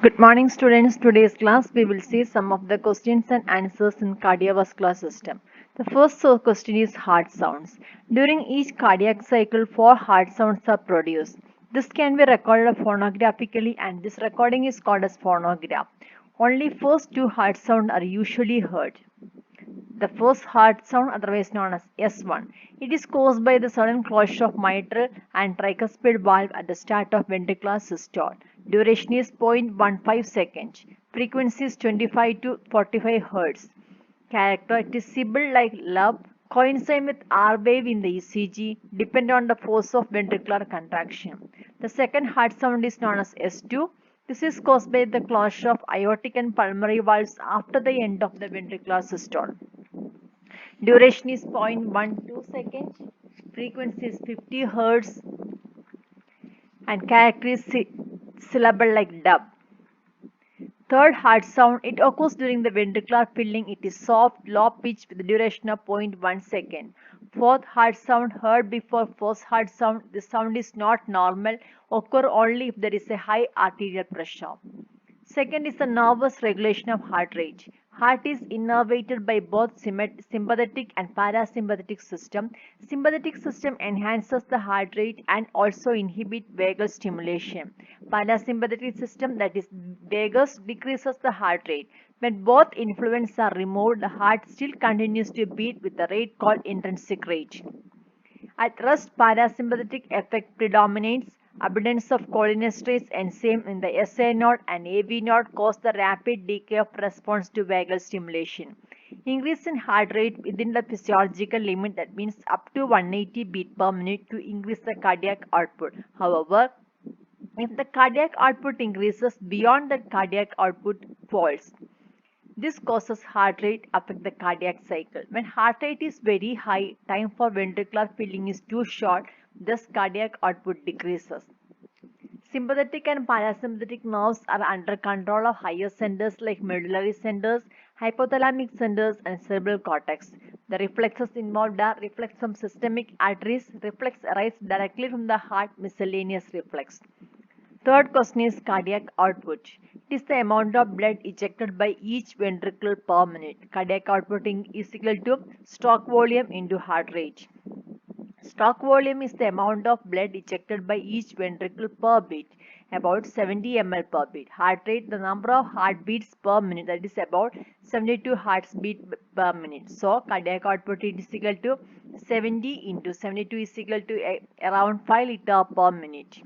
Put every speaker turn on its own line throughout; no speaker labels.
Good morning students. Today's class we will see some of the questions and answers in cardiovascular system. The first question is heart sounds. During each cardiac cycle, four heart sounds are produced. This can be recorded phonographically and this recording is called as phonograph. Only first two heart sounds are usually heard. The first heart sound, otherwise known as S1. It is caused by the sudden closure of mitral and tricuspid valve at the start of ventricular systole. Duration is 0.15 seconds. Frequency is 25 to 45 Hz. Character, it is Sibyl-like love, coincide with R wave in the ECG, depend on the force of ventricular contraction. The second heart sound is known as S2. This is caused by the closure of aortic and pulmonary valves after the end of the ventricular systole. Duration is 0.12 seconds. Frequency is 50 Hz and character is syllable like dub. Third heart sound, it occurs during the ventricular filling. It is soft, low pitch with a duration of 0.1 second. Fourth heart sound, heard before first heart sound. The sound is not normal, occur only if there is a high arterial pressure. Second is the nervous regulation of heart rate. Heart is innervated by both sympathetic and parasympathetic system. Sympathetic system enhances the heart rate and also inhibit vagal stimulation. Parasympathetic system, that is vagus, decreases the heart rate. When both influences are removed, the heart still continues to beat with a rate called intrinsic rate. At rest, parasympathetic effect predominates. Abundance of cholinesterase enzyme in the SA node and AV node cause the rapid decay of response to vagal stimulation. Increase in heart rate within the physiological limit, that means up to 180 beat per minute, to increase the cardiac output. However, if the cardiac output increases beyond that, cardiac output falls. This causes heart rate affect the cardiac cycle. When heart rate is very high, time for ventricular filling is too short, thus cardiac output decreases. Sympathetic and parasympathetic nerves are under control of higher centers like medullary centers, hypothalamic centers, and cerebral cortex. The reflexes involved are reflex from systemic arteries. Reflex arise directly from the heart, miscellaneous reflex. Third question is cardiac output. It is the amount of blood ejected by each ventricle per minute. Cardiac output is equal to stroke volume into heart rate. Stroke volume is the amount of blood ejected by each ventricle per beat, about 70 ml per beat. Heart rate, the number of heartbeats per minute, that is about 72 heartbeats per minute. So, cardiac output is equal to 70 into 72 is equal to around 5 liters per minute.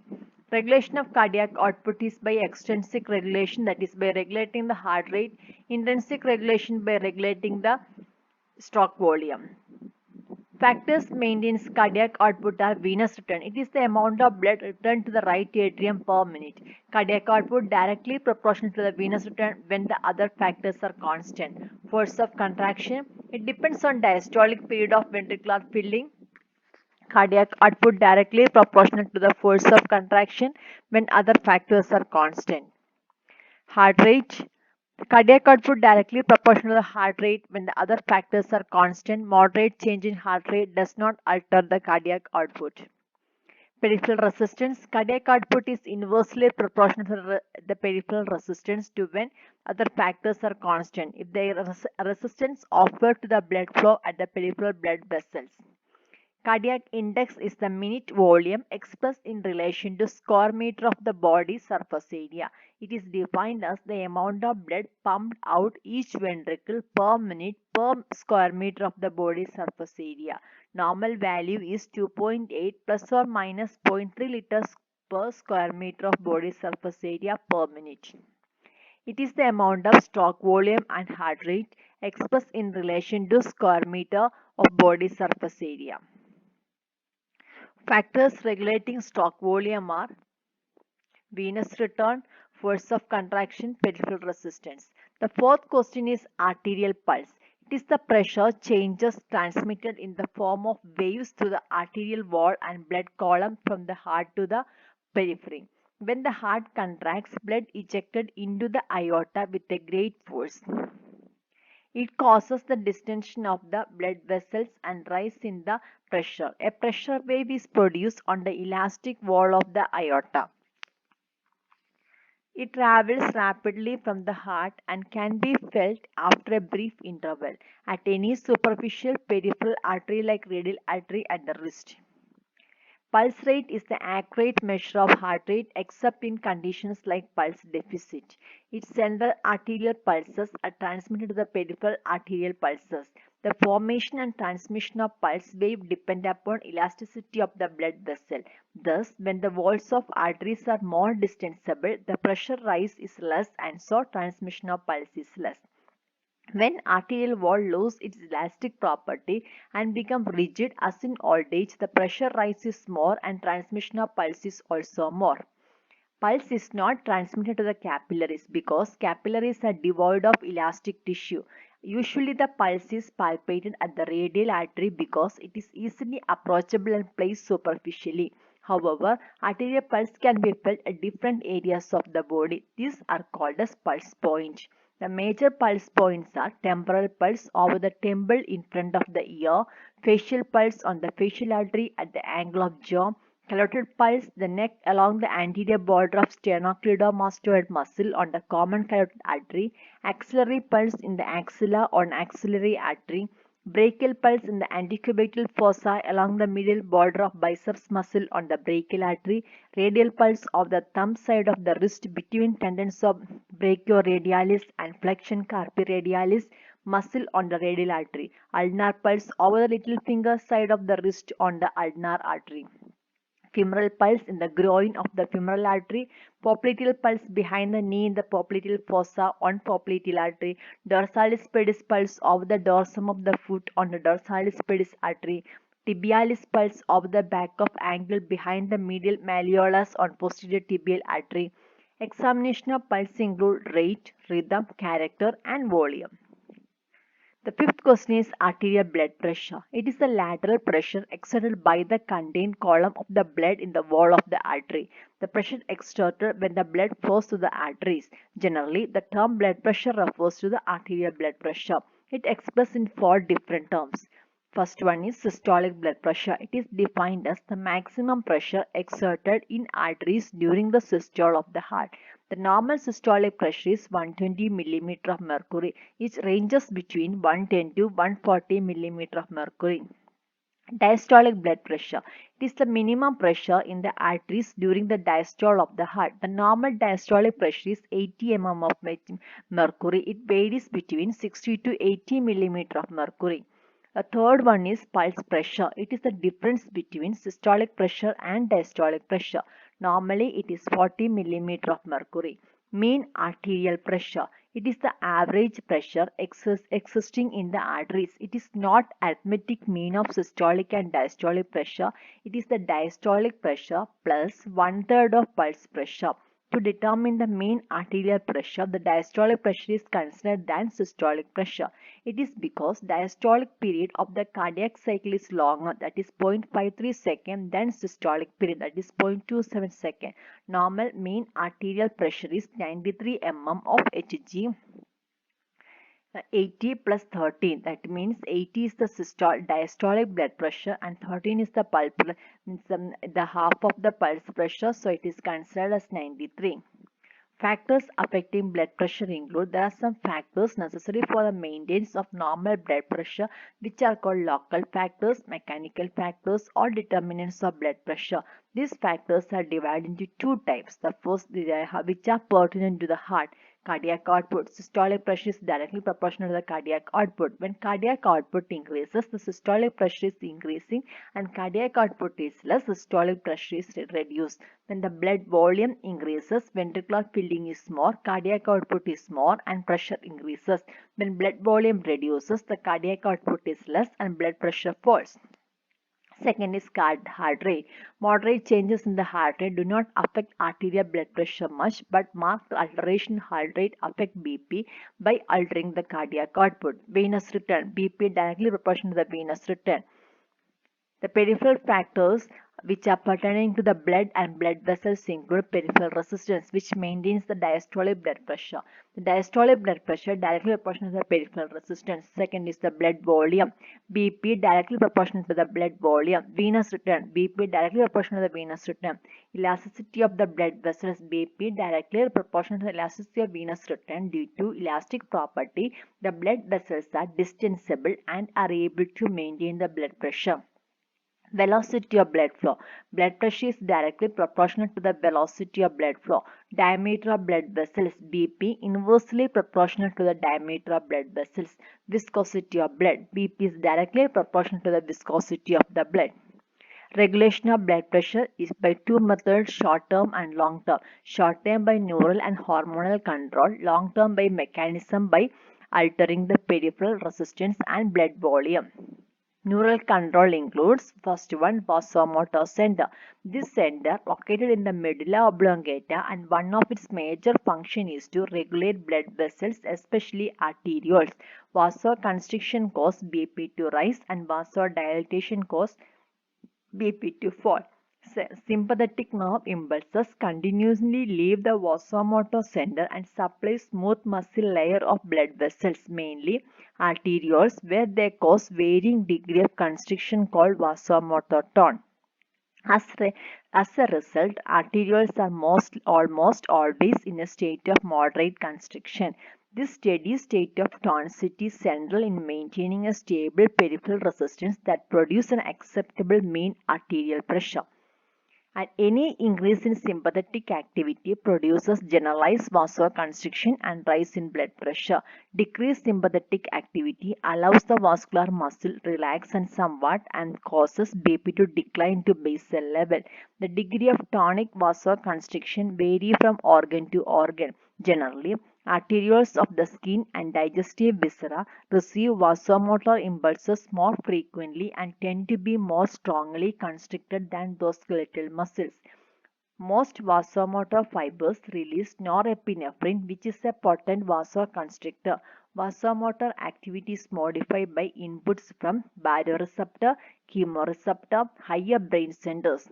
Regulation of cardiac output is by extrinsic regulation, that is by regulating the heart rate. Intrinsic regulation by regulating the stroke volume. Factors maintains cardiac output are venous return. It is the amount of blood returned to the right atrium per minute. Cardiac output directly proportional to the venous return when the other factors are constant. Force of contraction, it depends on diastolic period of ventricular filling. Cardiac output directly proportional to the force of contraction when other factors are constant. Heart rate, cardiac output directly proportional to the heart rate when the other factors are constant. Moderate change in heart rate does not alter the cardiac output. Peripheral resistance, cardiac output is inversely proportional to the peripheral resistance to when other factors are constant. If there is resistance offered to the blood flow at the peripheral blood vessels. Cardiac index is the minute volume expressed in relation to square meter of the body surface area. It is defined as the amount of blood pumped out each ventricle per minute per square meter of the body surface area. Normal value is 2.8 plus or minus 0.3 liters per square meter of body surface area per minute. It is the amount of stroke volume and heart rate expressed in relation to square meter of body surface area. Factors regulating stroke volume are venous return, force of contraction, peripheral resistance. The fourth question is arterial pulse. It is the pressure changes transmitted in the form of waves through the arterial wall and blood column from the heart to the periphery. When the heart contracts, blood ejected into the aorta with a great force. It causes the distension of the blood vessels and rise in the pressure. A pressure wave is produced on the elastic wall of the aorta. It travels rapidly from the heart and can be felt after a brief interval at any superficial peripheral artery like radial artery at the wrist. Pulse rate is the accurate measure of heart rate except in conditions like pulse deficit. Its central arterial pulses are transmitted to the peripheral arterial pulses. The formation and transmission of pulse wave depend upon elasticity of the blood vessel. Thus, when the walls of arteries are more distensible, the pressure rise is less and so transmission of pulse is less. When arterial wall loses its elastic property and becomes rigid as in old age, the pressure rise is more and transmission of pulse is also more. Pulse is not transmitted to the capillaries because capillaries are devoid of elastic tissue. Usually the pulse is palpated at the radial artery because it is easily approachable and placed superficially. However, arterial pulse can be felt at different areas of the body. These are called as pulse points. The major pulse points are temporal pulse over the temple in front of the ear, facial pulse on the facial artery at the angle of jaw, carotid pulse, the neck along the anterior border of sternocleidomastoid muscle on the common carotid artery, axillary pulse in the axilla on axillary artery, brachial pulse in the antecubital fossa along the middle border of biceps muscle on the brachial artery, radial pulse of the thumb side of the wrist between tendons of brachioradialis and flexion carpi radialis muscle on the radial artery, ulnar pulse over the little finger side of the wrist on the ulnar artery, femoral pulse in the groin of the femoral artery, popliteal pulse behind the knee in the popliteal fossa on popliteal artery, dorsalis pedis pulse of the dorsum of the foot on the dorsalis pedis artery, tibialis pulse of the back of ankle behind the medial malleolus on posterior tibial artery. Examination of pulse include rate, rhythm, character and volume. The fifth question is arterial blood pressure. It is the lateral pressure exerted by the contained column of the blood in the wall of the artery. The pressure exerted when the blood flows to the arteries. Generally, the term blood pressure refers to the arterial blood pressure. It expressed in four different terms. First one is systolic blood pressure. It is defined as the maximum pressure exerted in arteries during the systole of the heart. The normal systolic pressure is 120 mm of mercury. It ranges between 110 to 140 mm of mercury. Diastolic blood pressure. It is the minimum pressure in the arteries during the diastole of the heart. The normal diastolic pressure is 80 mm of mercury. It varies between 60 to 80 mm of mercury. The third one is pulse pressure. It is the difference between systolic pressure and diastolic pressure. Normally, it is 40 mm of mercury. Mean arterial pressure. It is the average pressure existing in the arteries. It is not arithmetic mean of systolic and diastolic pressure. It is the diastolic pressure plus one-third of pulse pressure. To determine the mean arterial pressure, the diastolic pressure is considered than systolic pressure. It is because diastolic period of the cardiac cycle is longer, that is 0.53 second, than systolic period, that is 0.27 second. Normal mean arterial pressure is 93 mm of Hg. 80 plus 13, that means 80 is the diastolic blood pressure and 13 is the the half of the pulse pressure, so it is considered as 93. Factors affecting blood pressure include, there are some factors necessary for the maintenance of normal blood pressure which are called local factors, mechanical factors or determinants of blood pressure. These factors are divided into two types. The first, which are pertinent to the heart. Cardiac output. Systolic pressure is directly proportional to the cardiac output. When cardiac output increases, the systolic pressure is increasing, and cardiac output is less, systolic pressure is reduced. When the blood volume increases, ventricular filling is more, cardiac output is more, and pressure increases. When blood volume reduces, the cardiac output is less and blood pressure falls. Second is heart rate. Moderate changes in the heart rate do not affect arterial blood pressure much, but marked alteration in heart rate affect BP by altering the cardiac output. Venous return. BP directly proportional to the venous return. The peripheral factors which are pertaining to the blood and blood vessels include peripheral resistance, which maintains the diastolic blood pressure. The diastolic blood pressure directly proportional to the peripheral resistance. Second is the blood volume. BP directly proportional to the blood volume. Venous return. BP directly proportional to the venous return. Elasticity of the blood vessels. BP directly proportional to the elasticity of venous return. Due to elastic property, the blood vessels are distensible and are able to maintain the blood pressure. Velocity of blood flow. Blood pressure is directly proportional to the velocity of blood flow. Diameter of blood vessels. BP inversely proportional to the diameter of blood vessels. Viscosity of blood. BP is directly proportional to the viscosity of the blood. Regulation of blood pressure is by two methods, short term and long term. Short term by neural and hormonal control, long term by mechanism by altering the peripheral resistance and blood volume. Neural control includes first one, vasomotor center. This center located in the medulla oblongata, and one of its major function is to regulate blood vessels, especially arterioles. Vasoconstriction causes BP to rise and vasodilatation causes BP to fall. Sympathetic nerve impulses continuously leave the vasomotor center and supply smooth muscle layer of blood vessels, mainly arterioles, where they cause varying degree of constriction called vasomotor tone. As, as a result, arterioles are almost always in a state of moderate constriction. This steady state of tonicity is central in maintaining a stable peripheral resistance that produces an acceptable mean arterial pressure. And any increase in sympathetic activity produces generalized vasoconstriction and rise in blood pressure. Decreased sympathetic activity allows the vascular muscle relax and somewhat and causes BP to decline to basal level. The degree of tonic vasoconstriction vary from organ to organ. Generally, arterioles of the skin and digestive viscera receive vasomotor impulses more frequently and tend to be more strongly constricted than those skeletal muscles. Most vasomotor fibers release norepinephrine, which is a potent vasoconstrictor. Vasomotor activity is modified by inputs from baroreceptor, chemoreceptor, higher brain centers.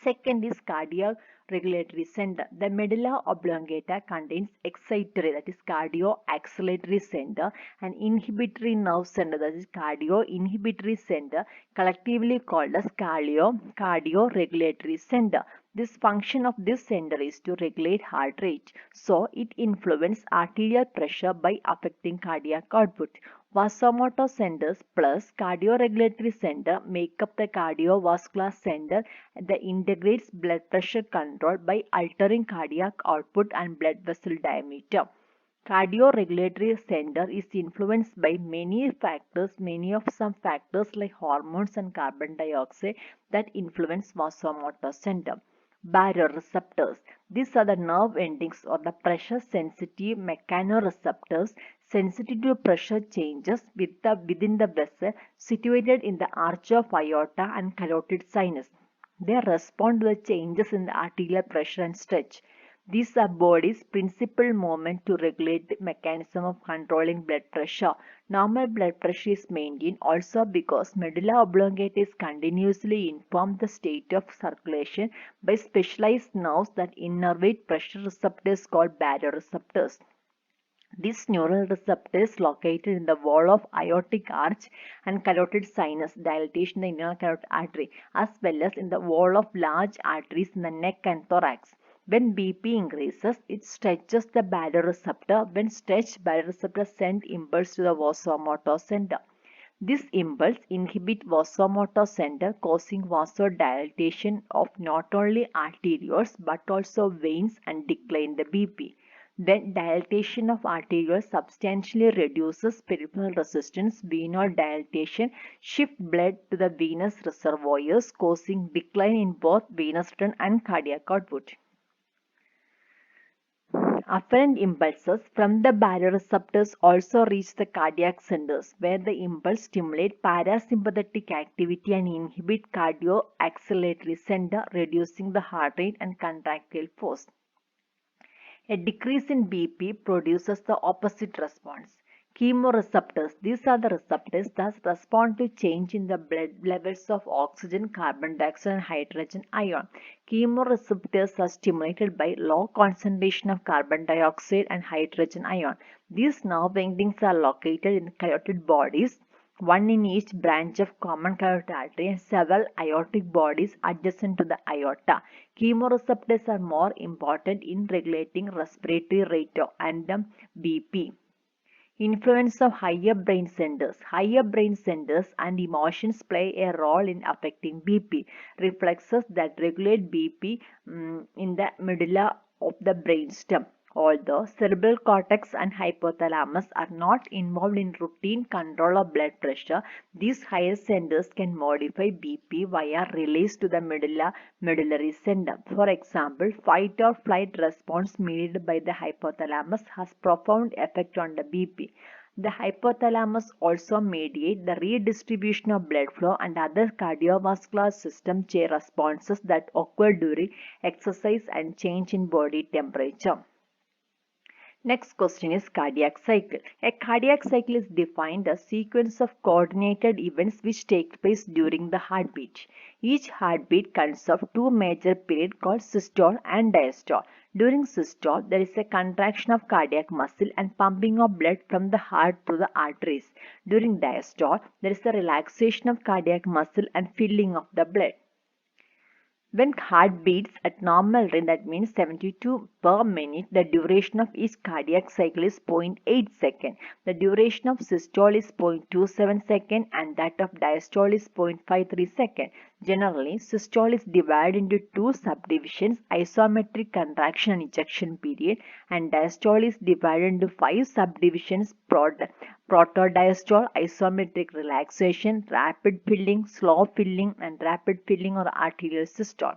Second is cardiac regulatory center. The medulla oblongata contains excitatory, that is cardio-acceleratory center, and inhibitory nerve center, that is cardio-inhibitory center, collectively called as cardio-regulatory center. This function of this center is to regulate heart rate, so it influences arterial pressure by affecting cardiac output. Vasomotor centers plus cardio-regulatory center make up the cardiovascular center that integrates blood pressure control by altering cardiac output and blood vessel diameter. Cardio-regulatory center is influenced by many of some factors like hormones and carbon dioxide that influence vasomotor center. Baroreceptors. These are the nerve endings or the pressure sensitive mechanoreceptors sensitive to pressure changes within the vessel situated in the arch of aorta and carotid sinus. They respond to the changes in the arterial pressure and stretch. These are body's principal movement to regulate the mechanism of controlling blood pressure. Normal blood pressure is maintained also because medulla oblongata is continuously informed the state of circulation by specialized nerves that innervate pressure receptors called baroreceptors. This neural receptor is located in the wall of aortic arch and carotid sinus, dilatation in the inner carotid artery, as well as in the wall of large arteries in the neck and thorax. When BP increases, it stretches the baroreceptor. When stretched, baroreceptor send impulse to the vasomotor center. This impulse inhibits vasomotor center, causing vasodilatation of not only arterioles but also veins and decline the BP. Then dilatation of arterioles substantially reduces peripheral resistance. Venous dilatation shifts blood to the venous reservoirs, causing decline in both venous return and cardiac output. Afferent impulses from the baroreceptors also reach the cardiac centers, where the impulse stimulate parasympathetic activity and inhibit cardio-acceleratory center, reducing the heart rate and contractile force. A decrease in BP produces the opposite response. Chemoreceptors. These are the receptors that respond to change in the blood levels of oxygen, carbon dioxide, and hydrogen ion. Chemoreceptors are stimulated by low concentration of carbon dioxide and hydrogen ion. These nerve endings are located in carotid bodies, one in each branch of common carotid artery, and several aortic bodies adjacent to the aorta. Chemoreceptors are more important in regulating respiratory rate and BP. Influence of higher brain centers. Higher brain centers and emotions play a role in affecting BP. Reflexes that regulate BP in the medulla of the brainstem. Although cerebral cortex and hypothalamus are not involved in routine control of blood pressure, these higher centers can modify BP via release to the medullary center. For example, fight or flight response mediated by the hypothalamus has profound effect on the BP. The hypothalamus also mediates the redistribution of blood flow and other cardiovascular system responses that occur during exercise and change in body temperature. Next question is cardiac cycle. A cardiac cycle is defined as sequence of coordinated events which take place during the heartbeat. Each heartbeat consists of two major periods called systole and diastole. During systole, there is a contraction of cardiac muscle and pumping of blood from the heart to the arteries. During diastole, there is a relaxation of cardiac muscle and filling of the blood. When heart beats at normal rate, that means 72 per minute, the duration of each cardiac cycle is 0.8 seconds. The duration of systole is 0.27 seconds and that of diastole is 0.53 seconds. Generally, systole is divided into two subdivisions, isometric contraction and ejection period, and diastole is divided into five subdivisions, protodiastole, isometric relaxation, rapid filling, slow filling, and rapid filling or arterial systole.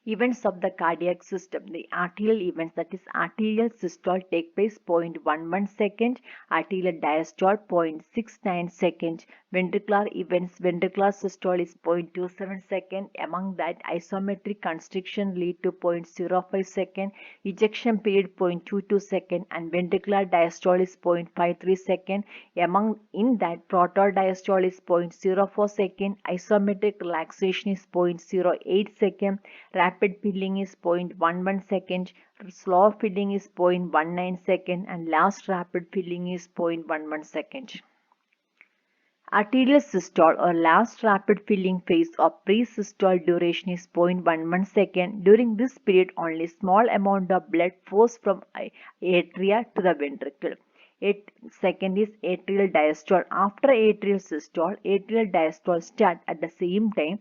Events of the cardiac system. The arterial events, that is arterial systole, take place 0.11 second, arterial diastole 0.69 second, ventricular events, ventricular systole is 0.27 second, among that isometric constriction lead to 0.05 second, ejection period 0.22 second, and ventricular diastole is 0.53 second, in that protodiastole is 0.04 second, isometric relaxation is 0.08 second, rapid filling is 0.11 second, slow filling is 0.19 second, and last rapid filling is 0.11 second. Arterial systole or last rapid filling phase of pre-systole duration is 0.11 second. During this period, only small amount of blood flows from atria to the ventricle. Second is atrial diastole. After atrial systole, atrial diastole start at the same time.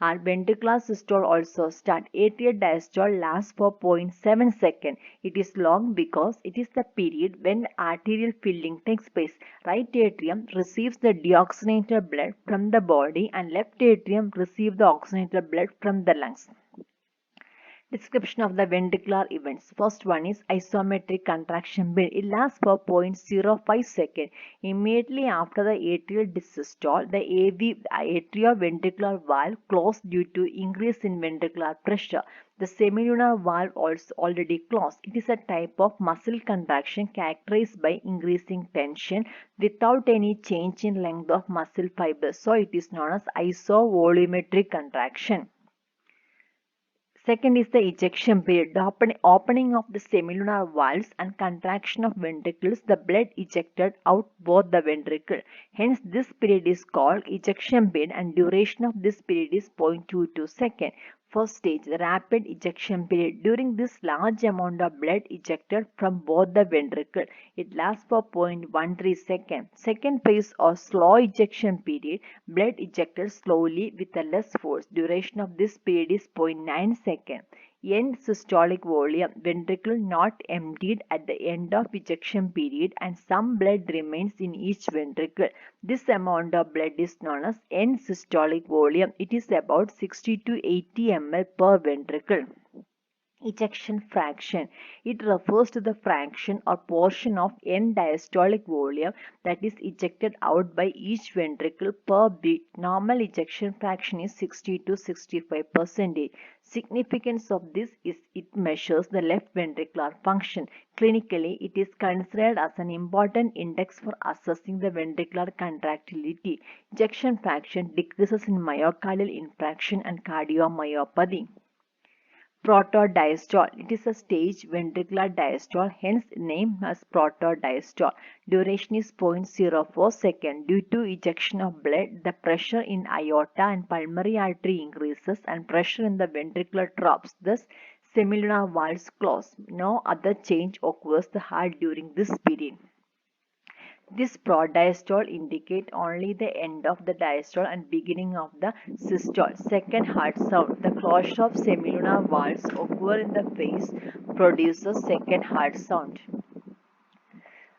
Our ventricular systole also start. Atrial diastole lasts for 0.7 seconds. It is long because it is the period when arterial filling takes place. Right atrium receives the deoxygenated blood from the body and left atrium receives the oxygenated blood from the lungs. Description of the ventricular events. First one is isometric contraction period. It lasts for 0.05 seconds. Immediately after the atrial systole, the atrioventricular valve closed due to increase in ventricular pressure. The semilunar valve also already closed. It is a type of muscle contraction characterized by increasing tension without any change in length of muscle fibers. So it is known as isovolumetric contraction. Second is the ejection period. The opening of the semilunar valves and contraction of ventricles, the blood ejected out both the ventricle. Hence, this period is called ejection period and duration of this period is 0.22 seconds. First stage, the rapid ejection period. During this large amount of blood ejected from both the ventricle, it lasts for 0.13 seconds. Second phase or slow ejection period, blood ejected slowly with a less force. Duration of this period is 0.9 seconds. End systolic volume, ventricle not emptied at the end of ejection period and some blood remains in each ventricle. This amount of blood is known as end systolic volume. It is about 60 to 80 ml per ventricle. Ejection fraction. It refers to the fraction or portion of end diastolic volume that is ejected out by each ventricle per beat. Normal ejection fraction is 60 to 65%. Significance of this is it measures the left ventricular function. Clinically, it is considered as an important index for assessing the ventricular contractility. Ejection fraction decreases in myocardial infarction and cardiomyopathy. Protodiastole. It is a stage ventricular diastole, hence named as protodiastole. Duration is 0.04 seconds. Due to ejection of blood, the pressure in aorta and pulmonary artery increases and pressure in the ventricle drops. Thus, semilunar valves close. No other change occurs the heart during this period. This prodiastole indicate only the end of the diastole and beginning of the systole. Second heart sound. The closure of semilunar valves occur in the phase produces second heart sound.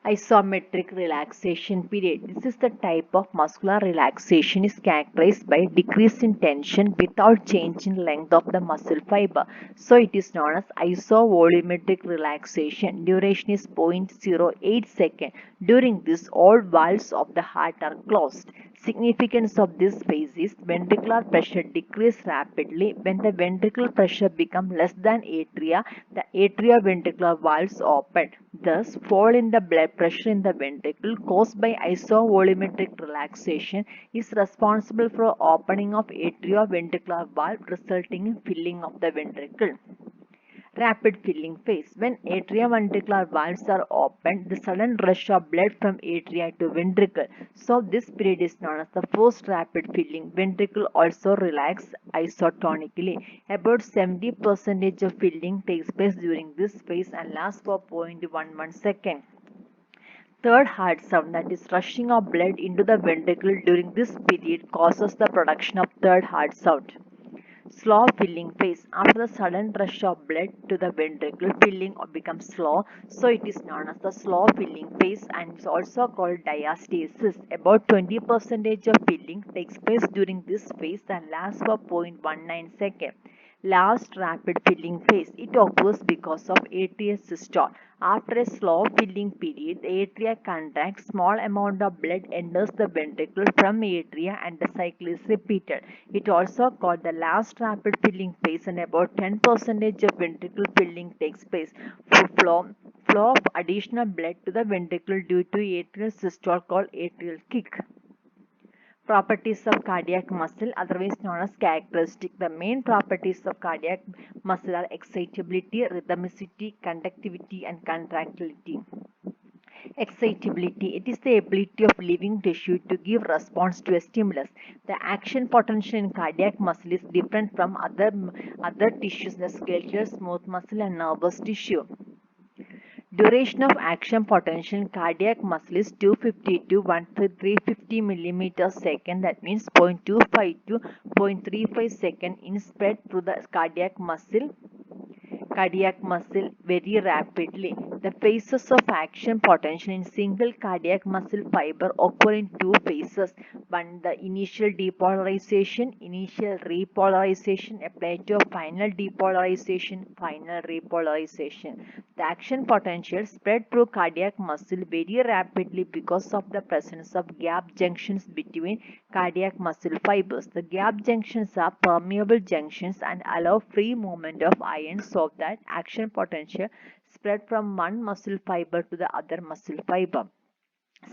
Isometric relaxation period. This is the type of muscular relaxation is characterized by decrease in tension without change in length of the muscle fiber. So it is known as isovolumetric relaxation. Duration is 0.08 seconds. During this, all valves of the heart are closed. Significance of this phase is ventricular pressure decreases rapidly. When the ventricular pressure becomes less than atria, the atrioventricular valves open. Thus, fall in the blood pressure in the ventricle caused by isovolumetric relaxation is responsible for opening of atrioventricular valve resulting in filling of the ventricle. Rapid filling phase. When atrioventricular valves are opened, the sudden rush of blood from atria to ventricle. So this period is known as the first rapid filling. Ventricle also relax isotonically. About 70% of filling takes place during this phase and lasts for 0.11 second. Third heart sound, that is rushing of blood into the ventricle during this period, causes the production of third heart sound. Slow filling phase. After the sudden rush of blood to the ventricle, filling becomes slow, so it is known as the slow filling phase and is also called diastasis. About 20% of filling takes place during this phase and lasts for 0.19 seconds. Last rapid filling phase. It occurs because of atrial systole. After a slow filling period, the atria contracts, small amount of blood enters the ventricle from atria and the cycle is repeated. It also called the last rapid filling phase and about 10% of ventricle filling takes place. Flow of additional blood to the ventricle due to atrial systole called atrial kick. Properties of cardiac muscle, otherwise known as characteristic. The main properties of cardiac muscle are excitability, rhythmicity, conductivity, and contractility. Excitability. It is the ability of living tissue to give response to a stimulus. The action potential in cardiac muscle is different from other tissues, the skeletal, smooth muscle, and nervous tissue. Duration of action potential in cardiac muscle is 250 to 350 millimeters second. That means 0.25 to 0.35 second in spread through the cardiac muscle very rapidly. The phases of action potential in single cardiac muscle fiber occur in two phases. One, the initial depolarization, initial repolarization, a plateau, final depolarization, final repolarization. The action potential spread through cardiac muscle very rapidly because of the presence of gap junctions between cardiac muscle fibers. The gap junctions are permeable junctions and allow free movement of ions so that action potential spread from one muscle fiber to the other muscle fiber.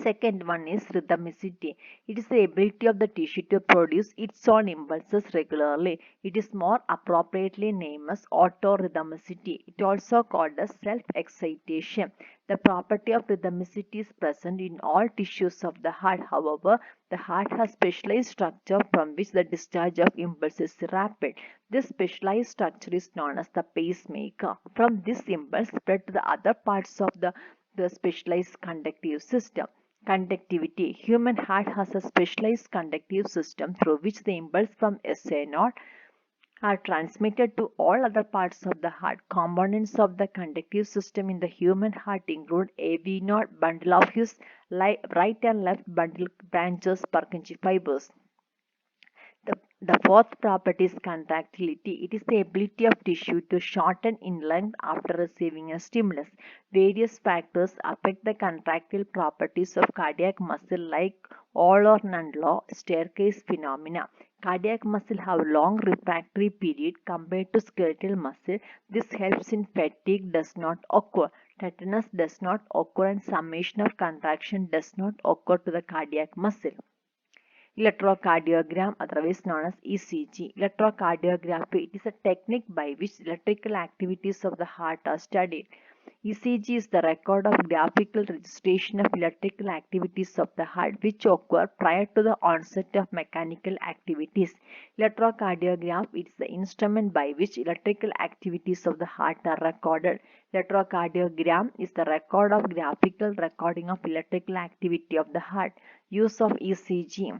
Second one is rhythmicity. It is the ability of the tissue to produce its own impulses regularly. It is more appropriately named as autorhythmicity. It also called as self-excitation. The property of rhythmicity is present in all tissues of the heart. However, the heart has specialized structure from which the discharge of impulses is rapid. This specialized structure is known as the pacemaker. From this impulse spread to the other parts of the specialized conductive system. Conductivity. Human heart has a specialized conductive system through which the impulse from SA node are transmitted to all other parts of the heart. Components of the conductive system in the human heart include AV node, bundle of His, right and left bundle branches, Purkinje fibers. The The fourth property is contractility. It is the ability of tissue to shorten in length after receiving a stimulus. Various factors affect the contractile properties of cardiac muscle like all or none law, staircase phenomena. Cardiac muscle have long refractory period compared to skeletal muscle. This helps in fatigue does not occur. Tetanus does not occur and summation of contraction does not occur to the cardiac muscle. Electrocardiogram, otherwise known as ECG. Electrocardiography, it is a technique by which electrical activities of the heart are studied. ECG is the record of graphical registration of electrical activities of the heart which occur prior to the onset of mechanical activities. Electrocardiograph, it is the instrument by which electrical activities of the heart are recorded. Electrocardiogram is the record of graphical recording of electrical activity of the heart. Use of ECG.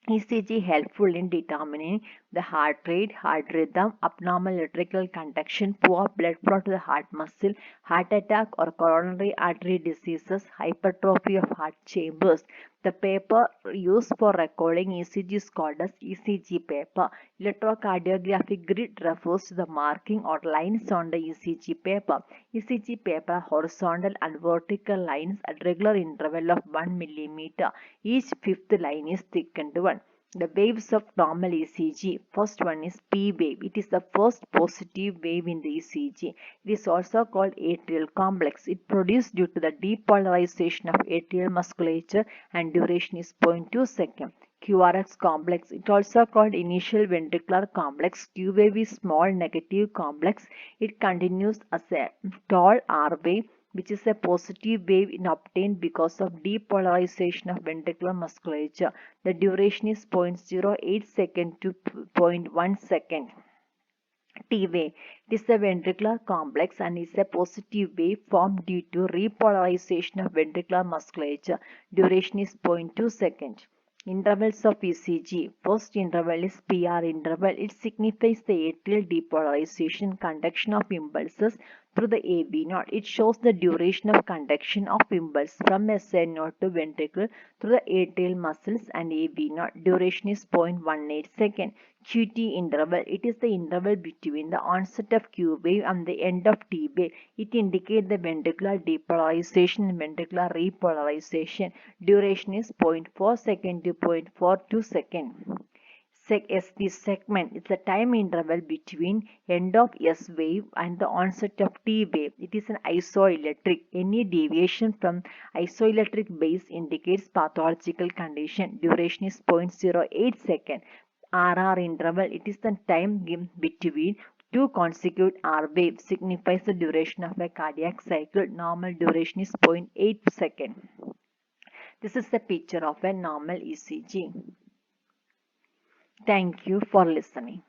ECG helpful in determining the heart rate, heart rhythm, abnormal electrical conduction, poor blood flow to the heart muscle, heart attack or coronary artery diseases, hypertrophy of heart chambers. The paper used for recording ECG is called as ECG paper. Electrocardiographic grid refers to the marking or lines on the ECG paper. ECG paper horizontal and vertical lines at regular interval of 1 millimeter. Each fifth line is thickened one. The waves of normal ECG. First one is P wave. It is the first positive wave in the ECG. It is also called atrial complex. It produced due to the depolarization of atrial musculature and duration is 0.2 seconds. QRS complex. It also called initial ventricular complex. Q wave is small negative complex. It continues as a tall R wave, which is a positive wave obtained because of depolarization of ventricular musculature. The duration is 0.08 second to 0.1 second. T wave. It is a ventricular complex and is a positive wave formed due to repolarization of ventricular musculature. Duration is 0.2 second. Intervals of ECG. First interval is PR interval. It signifies the atrial depolarization conduction of impulses through the AV node. It shows the duration of conduction of impulse from SI node to ventricle through the atrial muscles and AV node. Duration is 0.18 second. QT interval. It is the interval between the onset of Q wave and the end of T wave. It indicates the ventricular depolarization and ventricular repolarization. Duration is 0.4 second to 0.42 second. ST segment is the time interval between end of S wave and the onset of T wave. It is an isoelectric. Any deviation from isoelectric base indicates pathological condition. Duration is 0.08 second. RR interval. It is the time between two consecutive R waves. Signifies the duration of a cardiac cycle. Normal duration is 0.8 second. This is the picture of a normal ECG. Thank you for listening.